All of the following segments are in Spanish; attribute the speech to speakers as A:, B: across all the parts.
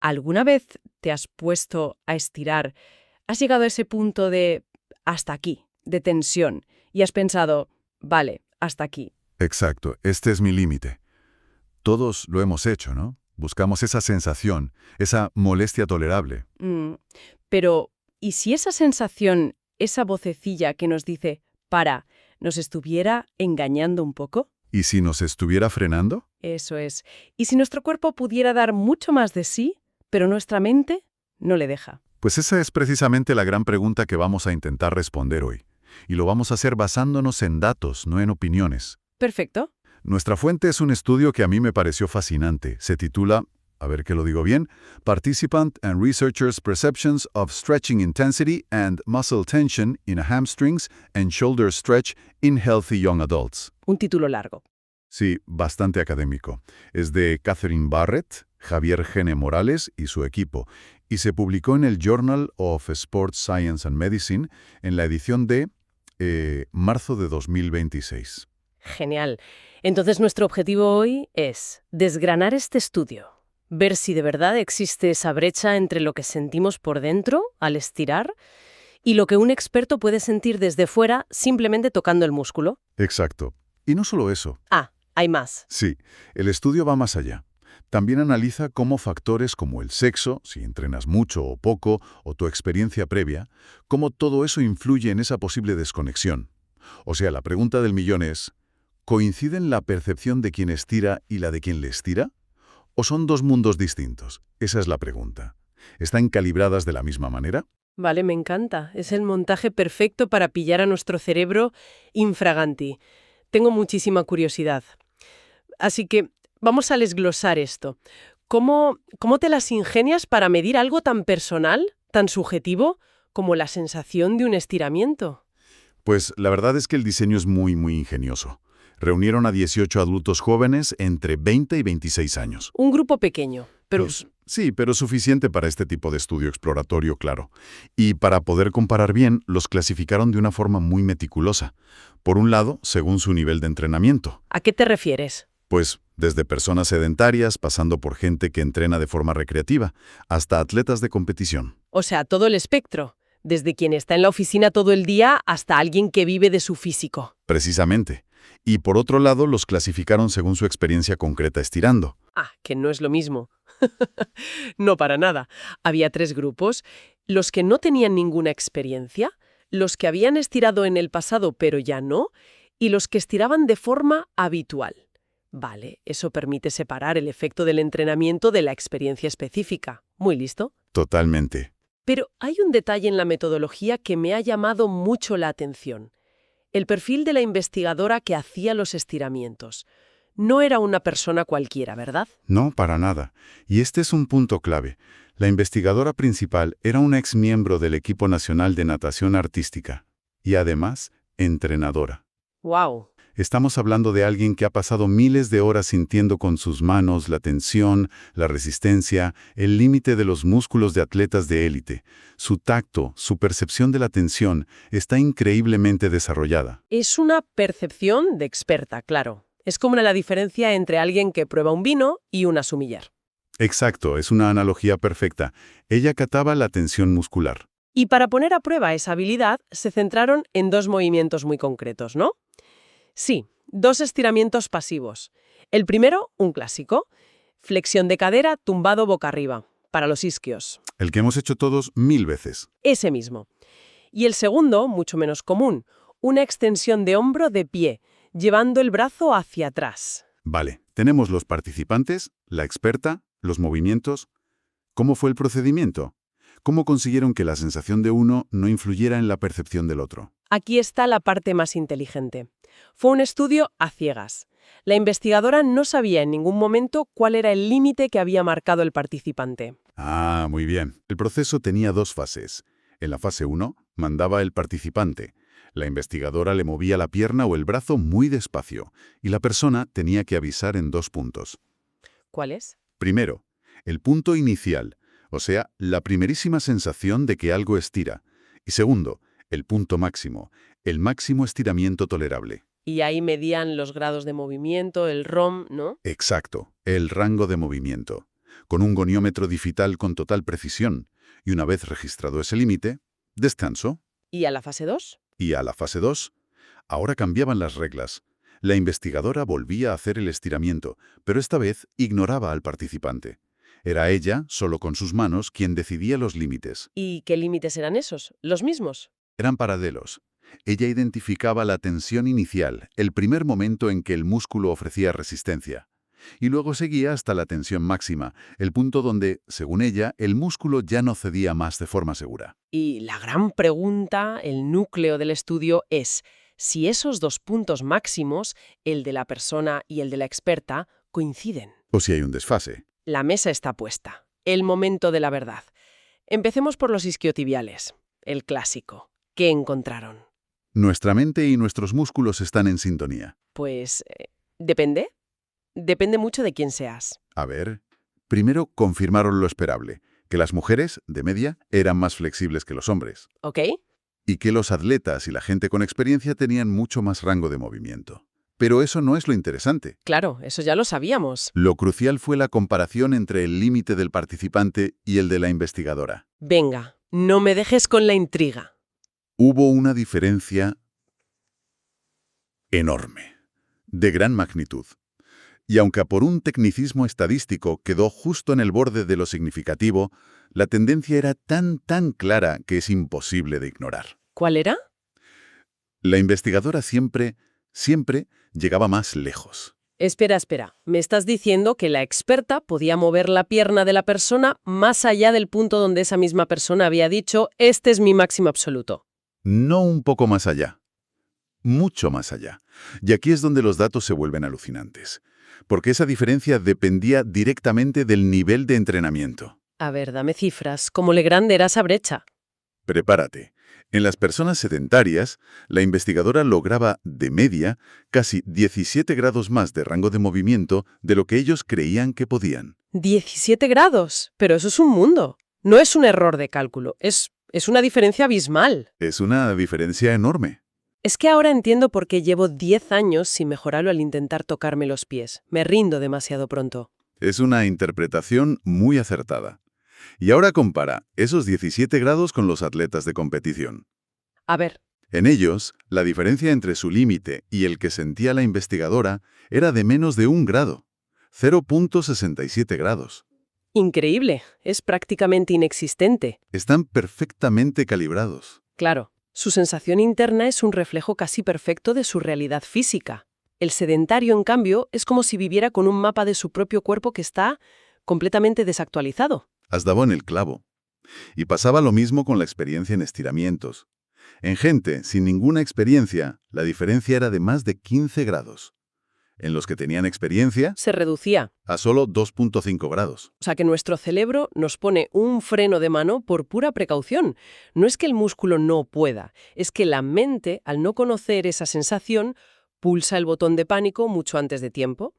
A: ¿Alguna vez te has puesto a estirar? ¿Has llegado a ese punto de hasta aquí, de tensión, y has pensado, vale, hasta aquí?
B: Exacto, este es mi límite. Todos lo hemos hecho, ¿no? Buscamos esa sensación, esa molestia tolerable.
A: Pero, ¿y si esa sensación, esa vocecilla que nos dice, para, nos estuviera engañando un poco?
B: ¿Y si nos estuviera frenando?
A: Eso es. ¿Y si nuestro cuerpo pudiera dar mucho más de sí, pero nuestra mente no le deja?
B: Pues esa es precisamente la gran pregunta que vamos a intentar responder hoy. Y lo vamos a hacer basándonos en datos, no en opiniones.
A: Perfecto.
B: Nuestra fuente es un estudio que a mí me pareció fascinante. Se titula, a ver que lo digo bien, Participant and Researchers' Perceptions of Stretching Intensity and Muscle Tension in Hamstrings and Shoulder Stretch in Healthy Young Adults.
A: Un título largo.
B: Sí, bastante académico. Es de Catherine Barrett, Javier Gene Morales y su equipo, y se publicó en el Journal of Sports Science and Medicine en la edición de marzo de 2026.
A: Genial. Entonces nuestro objetivo hoy es desgranar este estudio, ver si de verdad existe esa brecha entre lo que sentimos por dentro al estirar y lo que un experto puede sentir desde fuera simplemente tocando el músculo.
B: Exacto. Y no solo eso.
A: Ah, hay más.
B: Sí, el estudio va más allá. También analiza cómo factores como el sexo, si entrenas mucho o poco, o tu experiencia previa, cómo todo eso influye en esa posible desconexión. O sea, la pregunta del millón es, ¿coinciden la percepción de quien estira y la de quien le estira? ¿O son dos mundos distintos? Esa es la pregunta. ¿Están calibradas de la misma manera?
A: Vale, me encanta. Es el montaje perfecto para pillar a nuestro cerebro infraganti. Tengo muchísima curiosidad. Así que vamos a desglosar esto. ¿Cómo te las ingenias para medir algo tan personal, tan subjetivo, como la sensación de un estiramiento?
B: Pues la verdad es que el diseño es muy ingenioso. Reunieron a 18 adultos jóvenes entre 20 y 26 años.
A: Un grupo pequeño, pero
B: Sí, pero suficiente para este tipo de estudio exploratorio, claro. Y para poder comparar bien, los clasificaron de una forma muy meticulosa. Por un lado, según su nivel de entrenamiento.
A: ¿a qué te refieres?
B: Pues desde personas sedentarias, pasando por gente que entrena de forma recreativa, hasta atletas de competición.
A: O sea, todo el espectro, desde quien está en la oficina todo el día hasta alguien que vive de su físico.
B: Precisamente. Y por otro lado, los clasificaron según su experiencia concreta estirando.
A: Ah, que no es lo mismo. No, para nada. Había 3 grupos, los que no tenían ninguna experiencia, los que habían estirado en el pasado pero ya no, y los que estiraban de forma habitual. Vale, eso permite separar el efecto del entrenamiento de la experiencia específica. Muy listo.
B: Totalmente.
A: Pero hay un detalle en la metodología que me ha llamado mucho la atención. El perfil de la investigadora que hacía los estiramientos. No era una persona cualquiera, ¿verdad?
B: No, para nada. Y este es un punto clave. La investigadora principal era una exmiembro del equipo nacional de natación artística. Y además, entrenadora.
A: ¡Wow!
B: Estamos hablando de alguien que ha pasado miles de horas sintiendo con sus manos la tensión, la resistencia, el límite de los músculos de atletas de élite. Su tacto, su percepción de la tensión, está increíblemente desarrollada.
A: Es una percepción de experta, claro. Es como la diferencia entre alguien que prueba un vino y un asumillar.
B: Exacto, es una analogía perfecta. Ella cataba la tensión muscular.
A: Y para poner a prueba esa habilidad, se centraron en 2 movimientos muy concretos, ¿no? Sí, 2 estiramientos pasivos. El primero, un clásico, flexión de cadera tumbado boca arriba, para los isquios.
B: El que hemos hecho todos 1000 veces.
A: Ese mismo. Y el segundo, mucho menos común, una extensión de hombro de pie, llevando el brazo hacia atrás.
B: Vale, tenemos los participantes, la experta, los movimientos. ¿Cómo fue el procedimiento? ¿Cómo consiguieron que la sensación de uno no influyera en la percepción del otro?
A: Aquí está la parte más inteligente. Fue un estudio a ciegas. La investigadora no sabía en ningún momento cuál era el límite que había marcado el participante.
B: Ah, muy bien. El proceso tenía 2 fases. En la fase 1, mandaba el participante. La investigadora le movía la pierna o el brazo muy despacio, y la persona tenía que avisar en 2 puntos.
A: ¿Cuál es?
B: Primero, el punto inicial, o sea, la primerísima sensación de que algo estira. Y segundo, el punto máximo, el máximo estiramiento tolerable.
A: Y ahí medían los grados de movimiento, el ROM, ¿no?
B: Exacto, el rango de movimiento. con un goniómetro digital con total precisión, y una vez registrado ese límite, descanso.
A: ¿Y a la fase 2?
B: Y a la fase 2, ahora cambiaban las reglas. La investigadora volvía a hacer el estiramiento, pero esta vez ignoraba al participante. Era ella, solo con sus manos, quien decidía los límites.
A: ¿Y qué límites eran esos? ¿Los mismos?
B: Eran paralelos. Ella identificaba la tensión inicial, el primer momento en que el músculo ofrecía resistencia. Y luego seguía hasta la tensión máxima, el punto donde, según ella, el músculo ya no cedía más de forma segura.
A: Y la gran pregunta, el núcleo del estudio es si esos dos puntos máximos, el de la persona y el de la experta, coinciden.
B: O si hay un desfase.
A: La mesa está puesta. El momento de la verdad. Empecemos por los isquiotibiales. El clásico. ¿Qué encontraron?
B: Nuestra mente y nuestros músculos están en sintonía.
A: Pues, depende. Depende mucho de quién seas.
B: A ver, primero confirmaron lo esperable, que las mujeres, de media, eran más flexibles que los hombres.
A: ¿Ok?
B: Y que los atletas y la gente con experiencia tenían mucho más rango de movimiento. Pero eso no es lo interesante.
A: Claro, eso ya lo sabíamos.
B: Lo crucial fue la comparación entre el límite del participante y el de la investigadora.
A: Venga, no me dejes con la intriga.
B: Hubo una diferencia enorme, de gran magnitud. Y aunque por un tecnicismo estadístico quedó justo en el borde de lo significativo, la tendencia era tan clara que es imposible de ignorar.
A: ¿Cuál era?
B: La investigadora siempre llegaba más lejos.
A: Espera. ¿Me estás diciendo que la experta podía mover la pierna de la persona más allá del punto donde esa misma persona había dicho, este es mi máximo absoluto?
B: No un poco más allá, mucho más allá. Y aquí es donde los datos se vuelven alucinantes, porque esa diferencia dependía directamente del nivel de entrenamiento.
A: A ver, dame cifras. ¿Cómo le grande era esa brecha?
B: Prepárate. En las personas sedentarias, la investigadora lograba, de media, casi 17 grados más de rango de movimiento de lo que ellos creían que podían.
A: 17 grados. Pero eso es un mundo. No es un error de cálculo. Es una diferencia abismal.
B: Es una diferencia enorme.
A: Es que ahora entiendo por qué llevo 10 años sin mejorarlo al intentar tocarme los pies. Me rindo demasiado pronto.
B: Es una interpretación muy acertada. Y ahora compara esos 17 grados con los atletas de competición.
A: A ver.
B: En ellos, la diferencia entre su límite y el que sentía la investigadora era de menos de 1 grado, 0.67 grados.
A: Increíble. Es prácticamente inexistente.
B: Están perfectamente calibrados.
A: Claro. Su sensación interna es un reflejo casi perfecto de su realidad física. El sedentario, en cambio, es como si viviera con un mapa de su propio cuerpo que está completamente desactualizado.
B: Has dado en el clavo. Y pasaba lo mismo con la experiencia en estiramientos. En gente sin ninguna experiencia, la diferencia era de más de 15 grados. En los que tenían experiencia,
A: Se reducía.
B: a solo 2.5 grados.
A: O sea que nuestro cerebro nos pone un freno de mano por pura precaución. No es que el músculo no pueda, es que la mente, al no conocer esa sensación, pulsa el botón de pánico mucho antes de tiempo.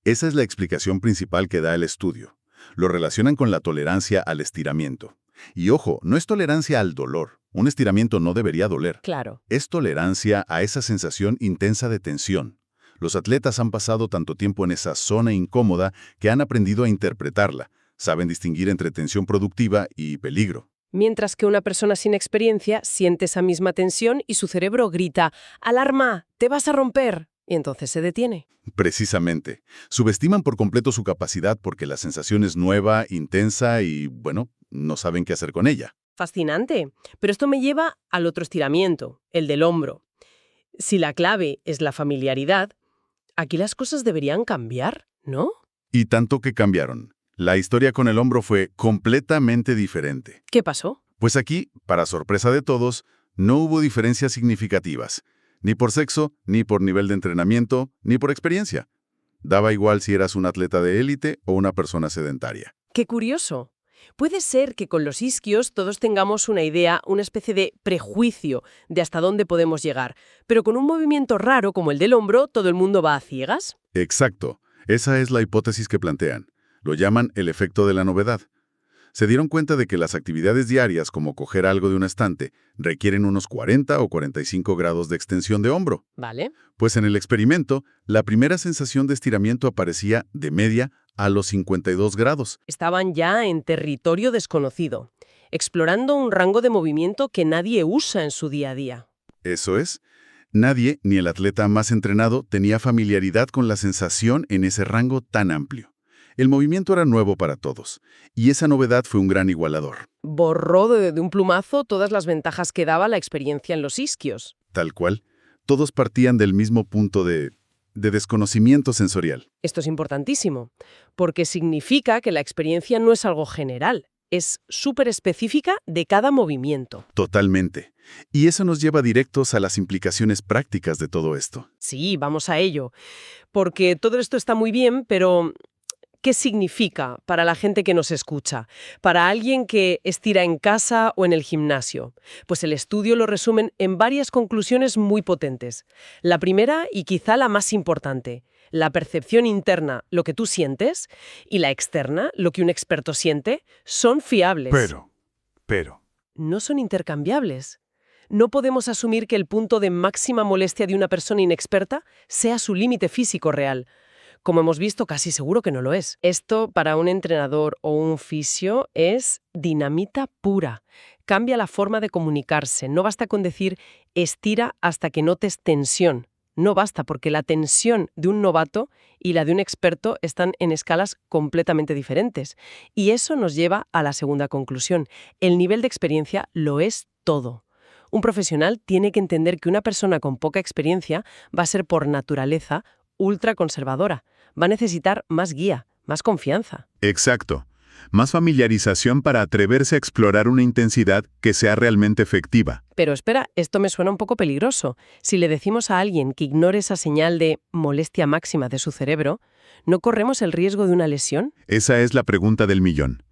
B: Esa es la explicación principal que da el estudio. Lo relacionan con la tolerancia al estiramiento. Y ojo, no es tolerancia al dolor. Un estiramiento no debería doler.
A: Claro.
B: Es tolerancia a esa sensación intensa de tensión. Los atletas han pasado tanto tiempo en esa zona incómoda que han aprendido a interpretarla. Saben distinguir entre tensión productiva y peligro.
A: Mientras que una persona sin experiencia siente esa misma tensión y su cerebro grita, ¡alarma! ¡Te vas a romper! Y entonces se detiene.
B: Precisamente. Subestiman por completo su capacidad porque la sensación es nueva, intensa y, bueno, no saben qué hacer con ella.
A: Fascinante. Pero esto me lleva al otro estiramiento, el del hombro. Si la clave es la familiaridad, aquí las cosas deberían cambiar, ¿no?
B: Y tanto que cambiaron. La historia con el hombro fue completamente diferente.
A: ¿Qué pasó?
B: Pues aquí, para sorpresa de todos, no hubo diferencias significativas, ni por sexo, ni por nivel de entrenamiento, ni por experiencia. Daba igual si eras un atleta de élite o una persona sedentaria.
A: ¡Qué curioso! Puede ser que con los isquios todos tengamos una idea, una especie de prejuicio de hasta dónde podemos llegar, pero con un movimiento raro como el del hombro, ¿todo el mundo va a ciegas?
B: Exacto. Esa es la hipótesis que plantean. Lo llaman el efecto de la novedad. Se dieron cuenta de que las actividades diarias, como coger algo de un estante, requieren unos 40 o 45 grados de extensión de hombro.
A: Vale.
B: Pues en el experimento, la primera sensación de estiramiento aparecía, de media, a los 52 grados.
A: Estaban ya en territorio desconocido, explorando un rango de movimiento que nadie usa en su día a día.
B: Eso es. Nadie, ni el atleta más entrenado, tenía familiaridad con la sensación en ese rango tan amplio. El movimiento era nuevo para todos, y esa novedad fue un gran igualador.
A: Borró de un plumazo todas las ventajas que daba la experiencia en los isquios.
B: Tal cual. Todos partían del mismo punto de desconocimiento sensorial.
A: Esto es importantísimo, porque significa que la experiencia no es algo general, es súper específica de cada movimiento.
B: Totalmente. Y eso nos lleva directos a las implicaciones prácticas de todo esto.
A: Sí, vamos a ello, porque todo esto está muy bien, pero ¿qué significa para la gente que nos escucha? Para alguien que estira en casa o en el gimnasio. Pues el estudio lo resumen en varias conclusiones muy potentes. La primera, y quizá la más importante, la percepción interna, lo que tú sientes, y la externa, lo que un experto siente, son fiables.
B: Pero...
A: No son intercambiables. No podemos asumir que el punto de máxima molestia de una persona inexperta sea su límite físico real. Como hemos visto, casi seguro que no lo es. Esto, para un entrenador o un fisio, es dinamita pura. Cambia la forma de comunicarse. No basta con decir estira hasta que notes tensión. No basta, porque la tensión de un novato y la de un experto están en escalas completamente diferentes. Y eso nos lleva a la segunda conclusión. El nivel de experiencia lo es todo. Un profesional tiene que entender que una persona con poca experiencia va a ser por naturaleza ultra conservadora. Va a necesitar más guía, más confianza.
B: Exacto. Más familiarización para atreverse a explorar una intensidad que sea realmente efectiva.
A: Pero espera, esto me suena un poco peligroso. Si le decimos a alguien que ignore esa señal de molestia máxima de su cerebro, ¿no corremos el riesgo de una lesión?
B: Esa es la pregunta del millón.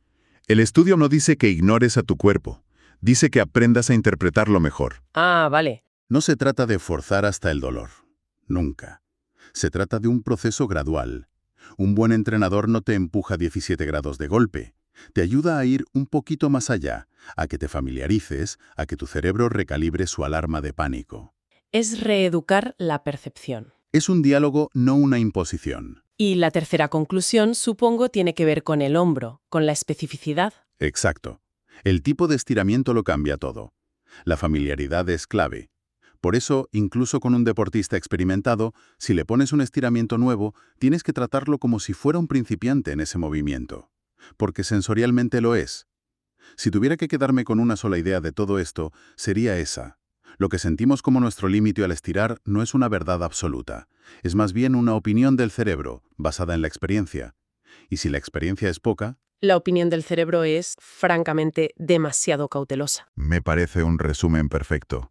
B: El estudio no dice que ignores a tu cuerpo. Dice que aprendas a interpretarlo mejor.
A: Ah, vale.
B: No se trata de forzar hasta el dolor. Nunca. Se trata de un proceso gradual. Un buen entrenador no te empuja 17 grados de golpe. Te ayuda a ir un poquito más allá, a que te familiarices, a que tu cerebro recalibre su alarma de pánico.
A: Es reeducar la percepción.
B: Es un diálogo, no una imposición.
A: Y la tercera conclusión, supongo, tiene que ver con el hombro, con la especificidad.
B: Exacto. El tipo de estiramiento lo cambia todo. La familiaridad es clave. Por eso, incluso con un deportista experimentado, si le pones un estiramiento nuevo, tienes que tratarlo como si fuera un principiante en ese movimiento. Porque sensorialmente lo es. Si tuviera que quedarme con una sola idea de todo esto, sería esa. Lo que sentimos como nuestro límite al estirar no es una verdad absoluta. Es más bien una opinión del cerebro, basada en la experiencia. Y si la experiencia es poca...
A: La opinión del cerebro es, francamente, demasiado cautelosa.
B: Me parece un resumen perfecto.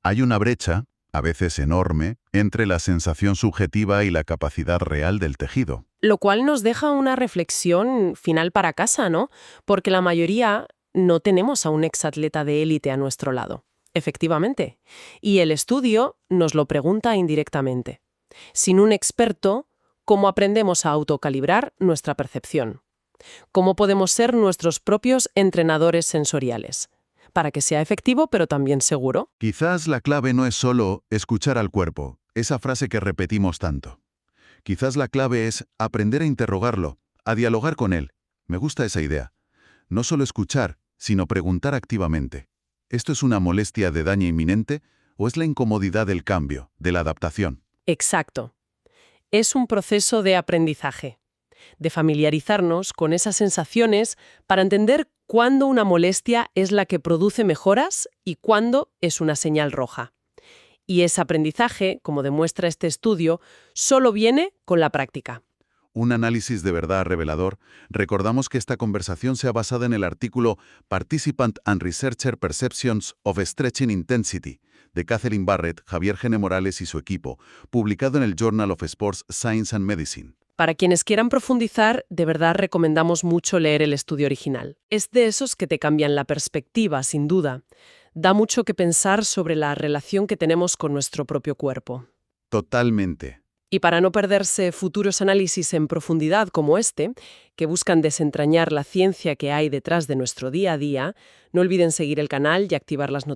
B: Hay una brecha, a veces enorme, entre la sensación subjetiva y la capacidad real del tejido.
A: Lo cual nos deja una reflexión final para casa, ¿no? Porque la mayoría no tenemos a un exatleta de élite a nuestro lado. Efectivamente. Y el estudio nos lo pregunta indirectamente. Sin un experto, ¿cómo aprendemos a autocalibrar nuestra percepción? ¿Cómo podemos ser nuestros propios entrenadores sensoriales? Para que sea efectivo, pero también seguro.
B: Quizás la clave no es solo escuchar al cuerpo, esa frase que repetimos tanto. Quizás la clave es aprender a interrogarlo, a dialogar con él. Me gusta esa idea. No solo escuchar, sino preguntar activamente. ¿Esto es una molestia de daño inminente o es la incomodidad del cambio, de la adaptación?
A: Exacto. Es un proceso de aprendizaje, de familiarizarnos con esas sensaciones para entender cuándo una molestia es la que produce mejoras y cuándo es una señal roja. Y ese aprendizaje, como demuestra este estudio, solo viene con la práctica.
B: Un análisis de verdad revelador. Recordamos que esta conversación se ha basado en el artículo Participant and Researcher Perceptions of Stretching Intensity de Catherine Barrett, Javier Gene Morales y su equipo, publicado en el Journal of Sports Science and Medicine.
A: Para quienes quieran profundizar, de verdad recomendamos mucho leer el estudio original. Es de esos que te cambian la perspectiva, sin duda. Da mucho que pensar sobre la relación que tenemos con nuestro propio cuerpo.
B: Totalmente.
A: Y para no perderse futuros análisis en profundidad como este, que buscan desentrañar la ciencia que hay detrás de nuestro día a día, no olviden seguir el canal y activar las notificaciones.